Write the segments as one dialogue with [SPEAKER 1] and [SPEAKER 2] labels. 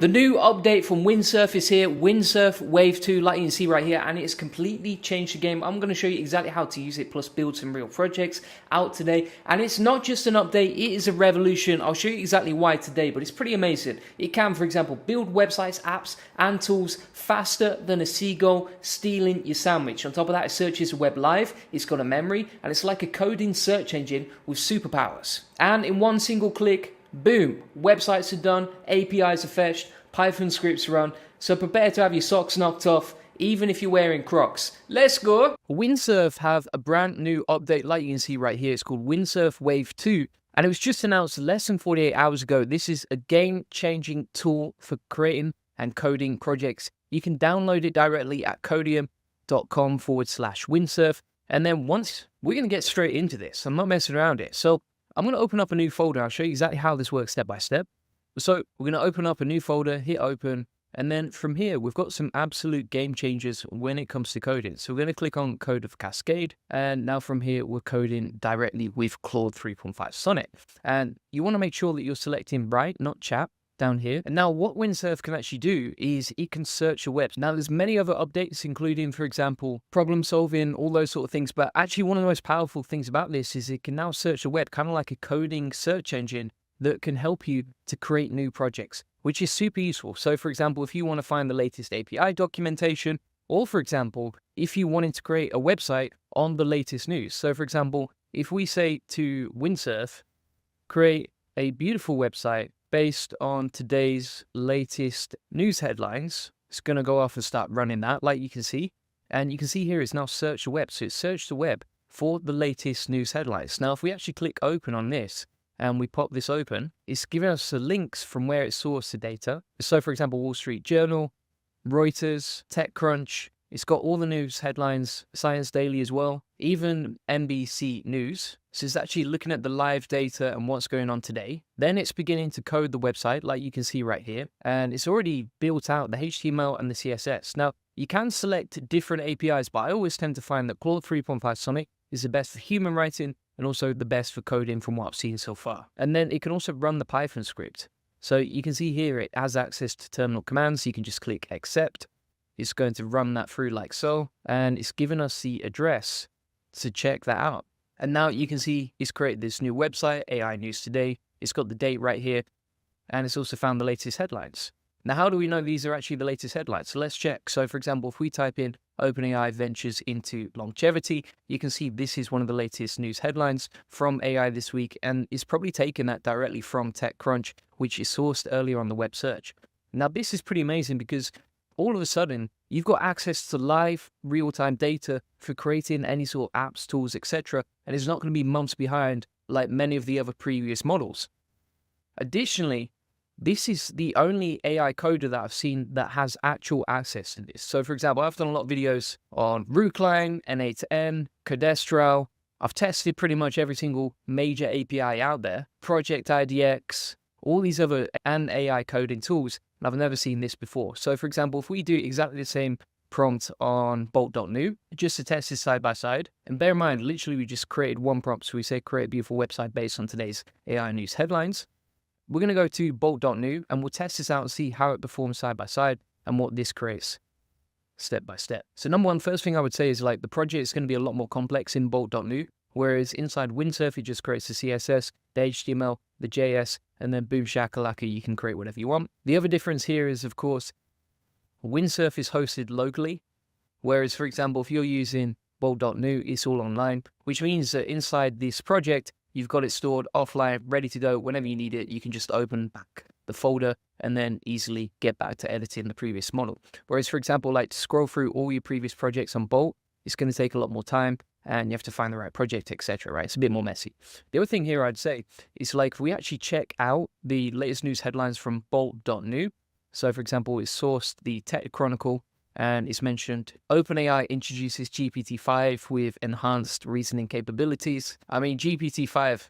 [SPEAKER 1] The new update from Windsurf is here, Windsurf Wave 2, like you can see right here, and it's completely changed the game. I'm going to show you exactly how to use it, plus build some real projects out today. And it's not just an update, it is a revolution. I'll show you exactly why today, but it's pretty amazing. It can, for example, build websites, apps, and tools faster than a seagull stealing your sandwich. On top of that, it searches the web live, it's got a memory, and it's like a coding search engine with superpowers. And in one single click, boom, websites are done, APIs are fetched, Python scripts run, so prepare to have your socks knocked off, even if you're wearing Crocs. Let's go! Windsurf have a brand new update, like you can see right here. It's called Windsurf Wave 2, and it was just announced less than 48 hours ago. This is a game-changing tool for creating and coding projects. You can download it directly at codium.com/Windsurf, and then once, we're going to get straight into this. I'm not messing around it. So I'm going to open up a new folder. I'll show you exactly how this works step by step. So we're going to open up a new folder, hit open, and then from here, we've got some absolute game changers when it comes to coding. So we're going to click on Code of Cascade, and now from here, we're coding directly with Claude 3.5 Sonnet. And you want to make sure that you're selecting Write, not Chat, down here. And now what Windsurf can actually do is it can search the web. Now there's many other updates, including, for example, problem solving, all those sort of things. But actually one of the most powerful things about this is it can now search the web, kind of like a coding search engine that can help you to create new projects, which is super useful. So for example, if you want to find the latest API documentation, or for example, if you wanted to create a website on the latest news. So for example, if we say to Windsurf, create a beautiful website based on today's latest news headlines, it's going to go off and start running that, like you can see. And you can see here it's now search the web. So it's searched the web for the latest news headlines. Now, if we actually click open on this and we pop this open, it's giving us the links from where it sourced the data. So for example, Wall Street Journal, Reuters, TechCrunch. It's got all the news headlines, Science Daily as well, even NBC News. So it's actually looking at the live data and what's going on today. Then it's beginning to code the website, like you can see right here. And it's already built out the HTML and the CSS. Now, you can select different APIs, but I always tend to find that Claude 3.5 Sonnet is the best for human writing and also the best for coding from what I've seen so far. And then it can also run the Python script. So you can see here it has access to terminal commands. So you can just click accept. It's going to run that through like so, and it's given us the address to check that out. And now you can see it's created this new website, AI News Today. It's got the date right here, and it's also found the latest headlines. Now, how do we know these are actually the latest headlines? So let's check. So for example, if we type in OpenAI ventures into longevity, you can see this is one of the latest news headlines from AI this week, and it's probably taken that directly from TechCrunch, which is sourced earlier on the web search. Now, this is pretty amazing because all of a sudden, you've got access to live, real-time data for creating any sort of apps, tools, etc. And it's not going to be months behind like many of the other previous models. Additionally, this is the only AI coder that I've seen that has actual access to this. So for example, I've done a lot of videos on Rootline, N8N, Cadastral. I've tested pretty much every single major API out there, Project IDX, all these other and AI coding tools. And I've never seen this before. So for example, if we do exactly the same prompt on bolt.new, just to test this side by side, and bear in mind, literally we just created one prompt. So we say create a beautiful website based on today's AI news headlines. We're going to go to bolt.new and we'll test this out and see how it performs side by side and what this creates step by step. So number one, first thing I would say is like the project is going to be a lot more complex in bolt.new, whereas inside Windsurf, it just creates the CSS, the HTML, the JS, and then boom shakalaka, you can create whatever you want. The other difference here is, of course, Windsurf is hosted locally, whereas, for example, if you're using bolt.new, it's all online, which means that inside this project, you've got it stored offline, ready to go. Whenever you need it, you can just open back the folder and then easily get back to editing the previous model. Whereas, for example, like to scroll through all your previous projects on Bolt, it's going to take a lot more time, and you have to find the right project, etc. Right? It's a bit more messy. The other thing here I'd say is like if we actually check out the latest news headlines from bolt.new. So for example, it's sourced the Tech Chronicle and it's mentioned OpenAI introduces GPT-5 with enhanced reasoning capabilities. I mean, GPT-5,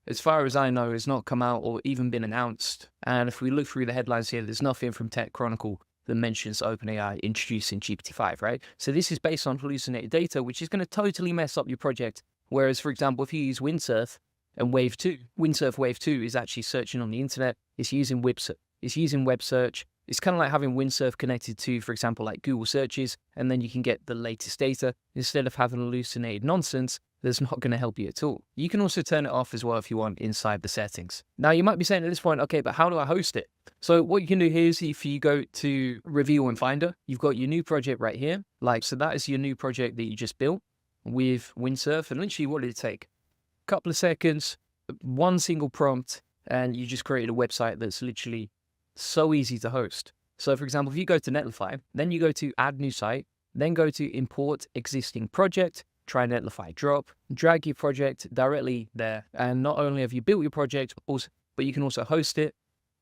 [SPEAKER 1] as far as I know, has not come out or even been announced. And if we look through the headlines here, there's nothing from Tech Chronicle that mentions OpenAI introducing GPT-5, right? So this is based on hallucinated data, which is going to totally mess up your project. Whereas, for example, if you use Windsurf and Wave 2, Windsurf Wave 2 is actually searching on the internet. It's using web search. It's kind of like having Windsurf connected to, for example, like Google searches, and then you can get the latest data instead of having hallucinated nonsense that's not going to help you at all. You can also turn it off as well if you want inside the settings. Now, you might be saying at this point, okay, but how do I host it? So what you can do here is if you go to Reveal and Finder, you've got your new project right here. So that is your new project that you just built with Windsurf. And literally, what did it take? A couple of seconds, one single prompt, and you just created a website that's literally so easy to host. So for example, if you go to Netlify, then you go to add new site, then go to import existing project, try Netlify drop, drag your project directly there. And not only have you built your project, but you can also host it.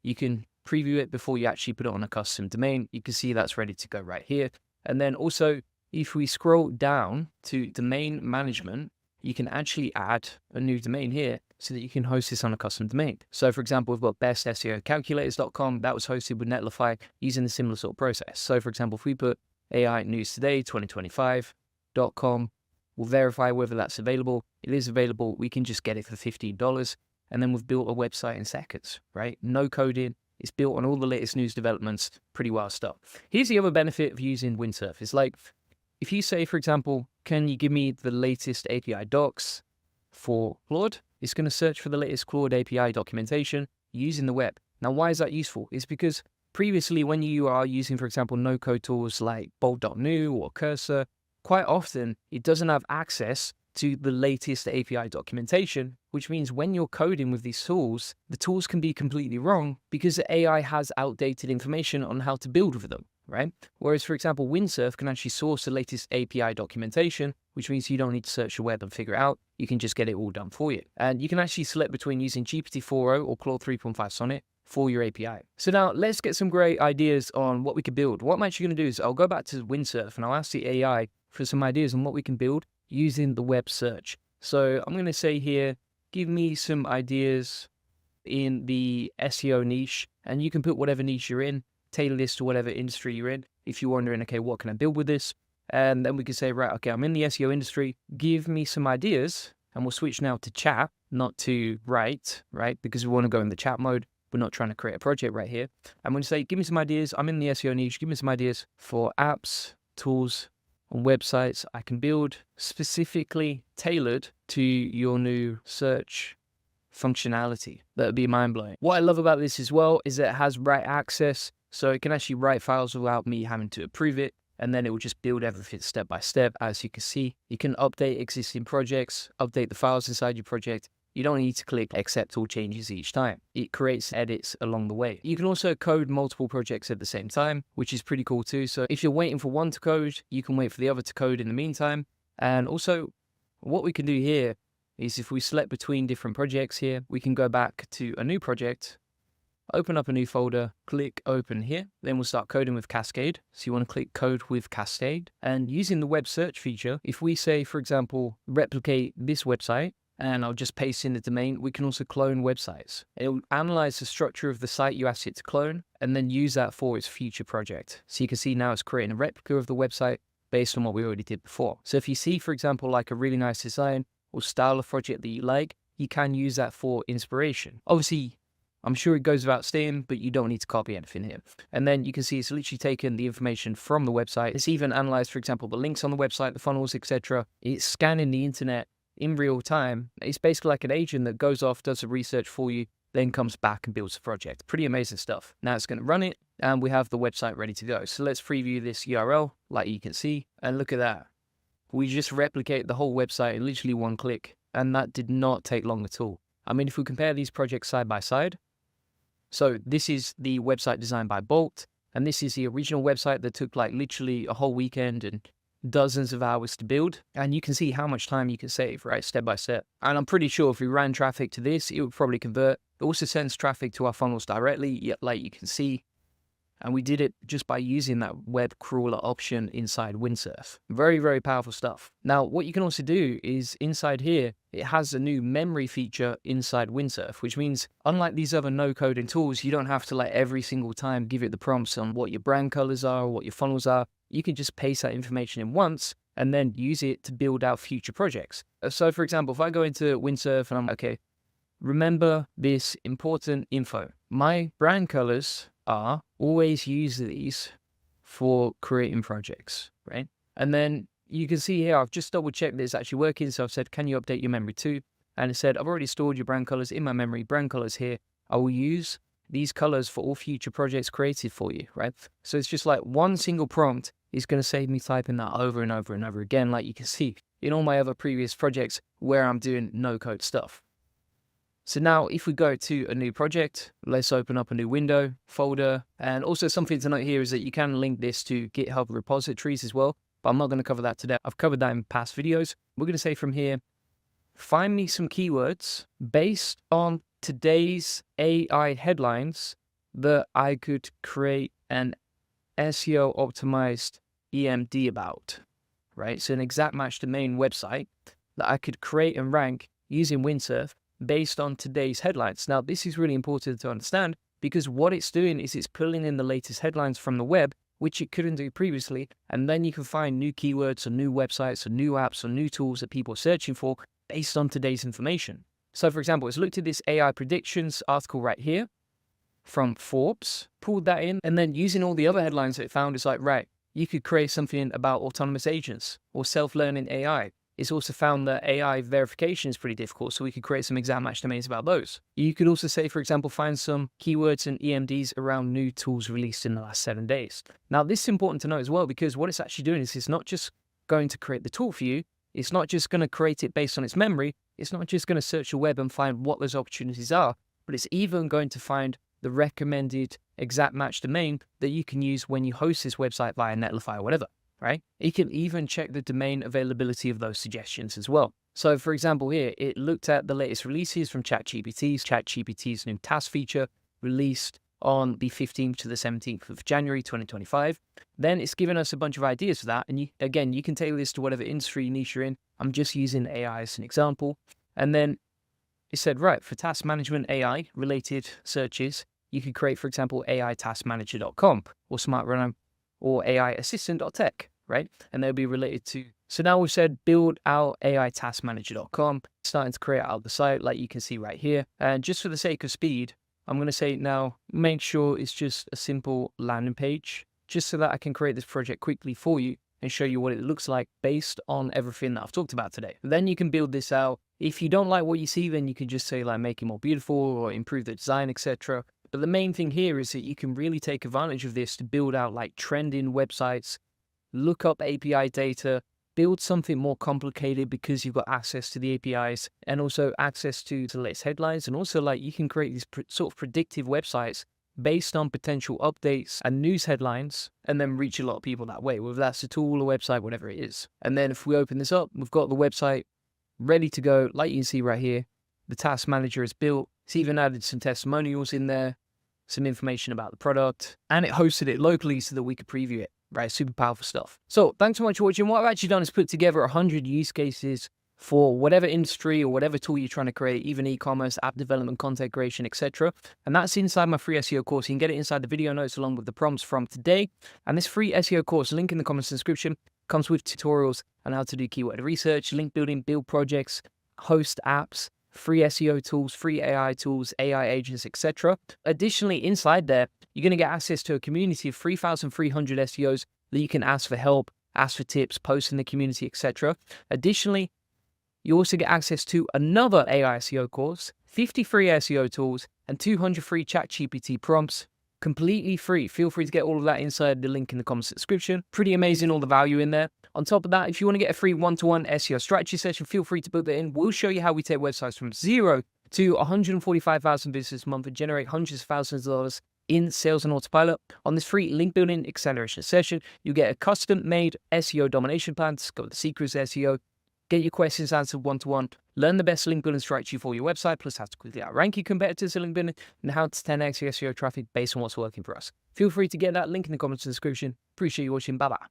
[SPEAKER 1] You can preview it before you actually put it on a custom domain. You can see that's ready to go right here. And then also, if we scroll down to domain management, you can actually add a new domain here so that you can host this on a custom domain. So for example, we've got bestseocalculators.com. That was hosted with Netlify using a similar sort of process. So for example, if we put AI News Today 2025.com, we'll verify whether that's available. It is available. We can just get it for $15. And then we've built a website in seconds, right? No coding. It's built on all the latest news developments. Pretty wild stuff. Here's the other benefit of using Windsurf. It's like, if you say, for example, can you give me the latest API docs for Claude? It's going to search for the latest Claude API documentation using the web. Now, why is that useful? It's because previously when you are using, for example, no-code tools like bold.new or Cursor, quite often it doesn't have access to the latest API documentation, which means when you're coding with these tools, the tools can be completely wrong because the AI has outdated information on how to build with them, right? Whereas, for example, Windsurf can actually source the latest API documentation, which means you don't need to search the web and figure it out. You can just get it all done for you. And you can actually select between using GPT-4o or Claude 3.5 Sonnet for your API. So now let's get some great ideas on what we could build. What I'm actually going to do is I'll go back to Windsurf and I'll ask the AI for some ideas on what we can build using the web search. So I'm going to say here, give me some ideas in the SEO niche, and you can put whatever niche you're in, tailor this to whatever industry you're in. If you're wondering, okay, what can I build with this? And then we can say, right, okay, I'm in the SEO industry, give me some ideas. And we'll switch now to chat, not to write, right? Because we want to go in the chat mode. We're not trying to create a project right here. I'm going to say, give me some ideas. I'm in the SEO niche. Give me some ideas for apps, tools, and websites I can build specifically tailored to your new search functionality. That would be mind-blowing. What I love about this as well is that it has write access. So it can actually write files without me having to approve it. And then it will just build everything step by step. As you can see, you can update existing projects, update the files inside your project. You don't need to click accept all changes each time. It creates edits along the way. You can also code multiple projects at the same time, which is pretty cool too. So if you're waiting for one to code, you can wait for the other to code in the meantime. And also what we can do here is if we select between different projects here, we can go back to a new project, open up a new folder, click open here. Then we'll start coding with Cascade. So you want to click code with Cascade. And using the web search feature, if we say, for example, replicate this website, and I'll just paste in the domain, we can also clone websites. It will analyze the structure of the site you asked it to clone and then use that for its future project. So you can see now it's creating a replica of the website based on what we already did before. So if you see, for example, like a really nice design or style of project that you like, you can use that for inspiration. Obviously, I'm sure it goes without saying, but you don't need to copy anything here. And then you can see it's literally taken the information from the website. It's even analyzed, for example, the links on the website, the funnels, etc. It's scanning the internet in real time. It's basically like an agent that goes off, does the research for you, then comes back and builds a project. Pretty amazing stuff. Now it's going to run it and we have the website ready to go. So let's preview this URL like you can see. And look at that. We just replicate the whole website in literally one click. And that did not take long at all. I mean, if we compare these projects side by side, so this is the website designed by Bolt. And this is the original website that took like literally a whole weekend and dozens of hours to build, and you can see how much time you can save, right, step by step. And I'm pretty sure if we ran traffic to this, it would probably convert. It also sends traffic to our funnels directly, yet like you can see. And we did it just by using that web crawler option inside Windsurf. Very, very powerful stuff. Now, what you can also do is inside here, it has a new memory feature inside Windsurf, which means unlike these other no-coding tools, you don't have to like every single time give it the prompts on what your brand colors are or what your funnels are. You can just paste that information in once and then use it to build out future projects. So for example, if I go into Windsurf and I'm okay, remember this important info. My brand colors are, always use these for creating projects, right? And then you can see here, I've just double checked that it's actually working. So I've said, can you update your memory too? And it said, I've already stored your brand colors in my memory, brand colors here. I will use these colors for all future projects created for you, right? So it's just like one single prompt is going to save me typing that over and over and over again, like you can see in all my other previous projects where I'm doing no code stuff. So now if we go to a new project, let's open up a new window, folder. And also something to note here is that you can link this to GitHub repositories as well, but I'm not going to cover that today. I've covered that in past videos. We're going to say from here, find me some keywords based on today's AI headlines that I could create an SEO optimized EMD about, right? So an exact match domain website that I could create and rank using Windsurf based on today's headlines. Now, this is really important to understand because what it's doing is it's pulling in the latest headlines from the web, which it couldn't do previously. And then you can find new keywords or new websites or new apps or new tools that people are searching for based on today's information. So for example, it's looked at this AI predictions article right here from Forbes, pulled that in, and then using all the other headlines that it found, it's like, right, you could create something about autonomous agents or self-learning AI. It's also found that AI verification is pretty difficult, so we could create some exact match domains about those. You could also say, for example, find some keywords and EMDs around new tools released in the last 7 days. Now, this is important to know as well, because what it's actually doing is it's not just going to create the tool for you. It's not just going to create it based on its memory. It's not just going to search the web and find what those opportunities are, but it's even going to find the recommended exact match domain that you can use when you host this website via Netlify or whatever, right? It can even check the domain availability of those suggestions as well. So for example here, it looked at the latest releases from ChatGPT's new task feature released on the 15th to the 17th of January 2025. Then it's given us a bunch of ideas for that. And you can tailor this to whatever industry niche you're in. I'm just using AI as an example. And then it said, right, for task management AI related searches, you could create, for example, AItaskmanager.com or SmartRun or AIassistant.tech, right? And they'll be related to. So now we've said build out AItaskmanager.com, starting to create out the site like you can see right here. And just for the sake of speed, I'm going to say now, make sure it's just a simple landing page, just so that I can create this project quickly for you and show you what it looks like based on everything that I've talked about today. Then you can build this out. If you don't like what you see, then you can just say like make it more beautiful or improve the design, etc. But the main thing here is that you can really take advantage of this to build out like trending websites, look up API data, build something more complicated because you've got access to the APIs and also access to the latest headlines. And also like you can create these sort of predictive websites based on potential updates and news headlines and then reach a lot of people that way, whether that's a tool, a website, whatever it is. And then if we open this up, we've got the website ready to go. Like you can see right here, the task manager is built. It's even added some testimonials in there, some information about the product, and it hosted it locally so that we could preview it, right? Super powerful stuff. So thanks so much for watching. What I've actually done is put together 100 use cases for whatever industry or whatever tool you're trying to create, even e-commerce, app development, content creation, etc. And that's inside my free SEO course. You can get it inside the video notes along with the prompts from today. And this free SEO course, link in the comments description, comes with tutorials on how to do keyword research, link building, build projects, host apps, free SEO tools, free AI tools, AI agents, etc. Additionally, inside there, you're going to get access to a community of 3,300 SEOs that you can ask for help, ask for tips, post in the community, etc. Additionally, you also get access to another AI SEO course, 50 free SEO tools, and 200 free ChatGPT prompts, completely free. Feel free to get all of that inside the link in the comments description. Pretty amazing, all the value in there. On top of that, if you want to get a free one-to-one SEO strategy session, feel free to book that in. We'll show you how we take websites from 0 to 145,000 visitors a month and generate hundreds of thousands of dollars in sales and autopilot. On this free link building acceleration session, you get a custom-made SEO domination plan to discover the secrets of SEO, get your questions answered one-to-one, learn the best link building strategy for your website, plus how to quickly outrank your competitors in link building, and how to 10x your SEO traffic based on what's working for us. Feel free to get that link in the comments description. Appreciate you watching. Bye-bye.